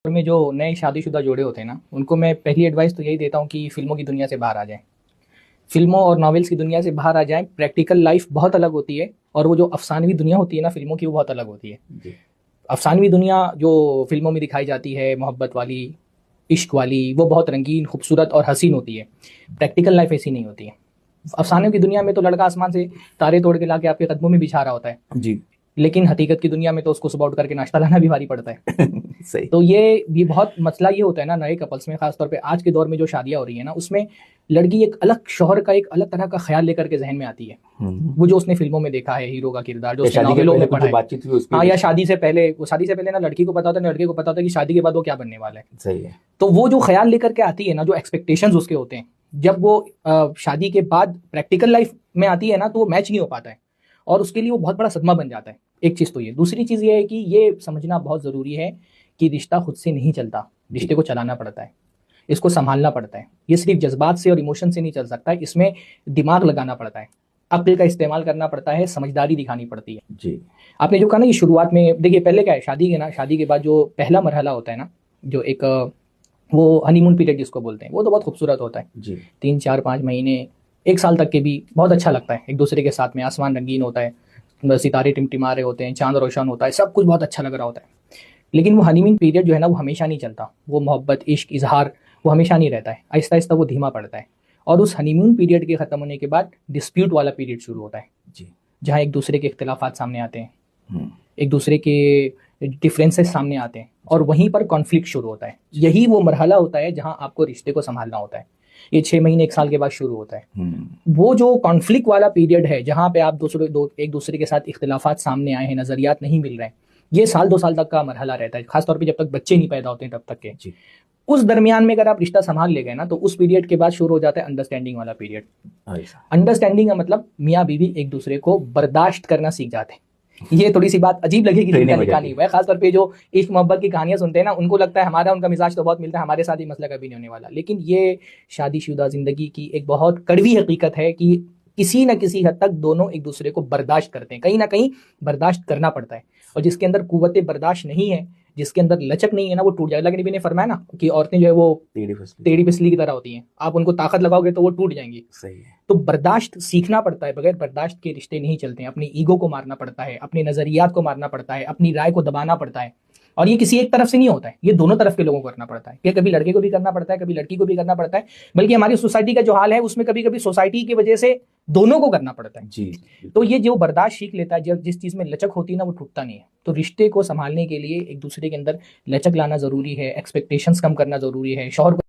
में जो नए शादीशुदा जोड़े होते हैं ना, उनको मैं पहली एडवाइस तो यही देता हूँ कि फिल्मों की दुनिया से बाहर आ जाएं। फिल्मों और नॉवेल्स की दुनिया से बाहर आ जाएं। प्रैक्टिकल लाइफ बहुत अलग होती है और वो जो अफसानवी दुनिया होती है ना फिल्मों की, वो बहुत अलग होती है। जी। अफसानवी दुनिया जो फिल्मों में दिखाई जाती है, मोहब्बत वाली, इश्क वाली, वो बहुत रंगीन, खूबसूरत और हसीन होती है। प्रैक्टिकल लाइफ ऐसी नहीं होती है। अफसानों की दुनिया में तो लड़का आसमान से तारे तोड़ के लाके आपके कदमों में बिछा रहा होता है, जी। लेकिन हकीकत की दुनिया में तो उसको सुबह उठ करके नाश्ता लाना भी भारी पड़ता है। सही। तो ये भी बहुत मसला ये होता है ना नए कपल्स में, खासतौर पे आज के दौर में जो शादियां हो रही है ना, उसमें लड़की एक अलग शौहर का एक अलग तरह का ख्याल लेकर के जहन में आती है। वो जो उसने फिल्मों में देखा है, हीरो का किरदार जो या उसने शादी के नॉवेलों पहले में कुछ पढ़ा जो है। बातचीत हुई उसकी हाँ, या वजह शादी से पहले, वो शादी से पहले ना लड़की को पता होता है ना लड़के को पता होता है कि शादी के बाद वो क्या बनने वाला है। से सही है। तो वो जो ख्याल लेकर के आती है ना, जो एक्सपेक्टेशंस उसके होते हैं, जब वो शादी के बाद प्रैक्टिकल लाइफ में आती है ना, तो वो मैच नहीं हो पाता है और उसके लिए वो बहुत बड़ा सदमा बन जाता है। एक चीज़ तो ये, दूसरी चीज़ ये है कि ये समझना बहुत ज़रूरी है कि रिश्ता खुद से नहीं चलता, रिश्ते को चलाना पड़ता है, इसको संभालना पड़ता है। ये सिर्फ जज्बात से और इमोशन से नहीं चल सकता है, इसमें दिमाग लगाना पड़ता है, अक्ल का इस्तेमाल करना पड़ता है, समझदारी दिखानी पड़ती है। जी। आपने जो कहा ना कि शुरुआत में देखिए, पहले क्या है, शादी के ना, शादी के बाद जो पहला मरहला होता है ना, जो एक वो हनीमून पीरियड जिसको बोलते हैं, वो तो बहुत खूबसूरत होता है। जी। 3 4 5 महीने, 1 साल तक के भी बहुत अच्छा लगता है एक दूसरे के साथ में। आसमान रंगीन होता है, सितारे टिमटिमा रहे होते हैं, चांद रोशन होता है, सब कुछ बहुत अच्छा लग रहा होता है। लेकिन वो हनीमून पीरियड जो है ना, वो हमेशा नहीं चलता। वो मोहब्बत, इश्क, इजहार, वो हमेशा नहीं रहता है। आहिस्ता आहिस्ता वो धीमा पड़ता है और उस हनीमून पीरियड के ख़त्म होने के बाद डिस्प्यूट वाला पीरियड शुरू होता है। जी। जहाँ एक दूसरे के इख्तिलाफात सामने आते हैं, हम्म। एक दूसरे के डिफरेंसेस सामने आते हैं और वहीं पर कॉन्फ्लिक्ट शुरू होता है। यही वो मरहला होता है जहां आपको रिश्ते को संभालना होता है। ये 6 महीने 1 साल के बाद शुरू होता है। वो जो कॉन्फ्लिक्ट वाला पीरियड है, जहां पे आप एक दूसरे के साथ इख्तिलाफात सामने आए हैं, नजरियात नहीं मिल रहे हैं, ये 1 2 साल तक का मरहला रहता है, खासतौर पे जब तक बच्चे नहीं पैदा होते हैं तब तक के। जी। उस दरमियान में अगर आप रिश्ता संभाल ले गए ना, तो उस पीरियड के बाद शुरू हो जाता है अंडरस्टैंडिंग वाला पीरियड। ऐसा। अंडरस्टैंडिंग का मतलब मियाँ बीवी एक दूसरे को बर्दाश्त करना सीख जाते हैं। ये थोड़ी सी बात अजीब लगेगी, जिनका ट्रेनिंग हो निकाह जाती नहीं हुआ है, खासतौर पे जो इश्क मोहब्बत की कहानियां सुनते हैं ना, उनको लगता है हमारा उनका मिजाज तो बहुत मिलता है, हमारे साथ ही मसला कभी नहीं होने वाला। लेकिन ये शादीशुदा जिंदगी की एक बहुत कड़वी हकीकत है कि किसी न किसी हद तक दोनों एक दूसरे को बर्दाश्त करते हैं, कहीं ना कहीं बर्दाश्त करना पड़ता है। और जिसके अंदर कुव्वत बर्दाश्त नहीं है, जिसके अंदर लचक नहीं है ना, वो टूट जाएगा। नबी ने फरमाया ना कि औरतें जो है वो टेढ़ी फिसली की तरह होती हैं, आप उनको ताकत लगाओगे तो वो टूट जाएंगी। सही है। तो बर्दाश्त सीखना पड़ता है, बगैर बर्दाश्त के रिश्ते नहीं चलते हैं। अपनी ईगो को मारना पड़ता है, अपने नजरियात को मारना पड़ता है, अपनी राय को दबाना पड़ता है। और ये किसी एक तरफ से नहीं होता है, ये दोनों तरफ के लोगों को करना पड़ता है। ये कभी लड़के को भी करना पड़ता है, कभी लड़की को भी करना पड़ता है। बल्कि हमारी सोसाइटी का जो हाल है, उसमें कभी कभी सोसाइटी की वजह से दोनों को करना पड़ता है। जी। तो ये जो बर्दाश्त सीख लेता है, जब जिस चीज में लचक होती है ना, वो टूटता नहीं है। तो रिश्ते को संभालने के लिए एक दूसरे के अंदर लचक लाना जरूरी है, एक्सपेक्टेशंस कम करना जरूरी है, शौहर को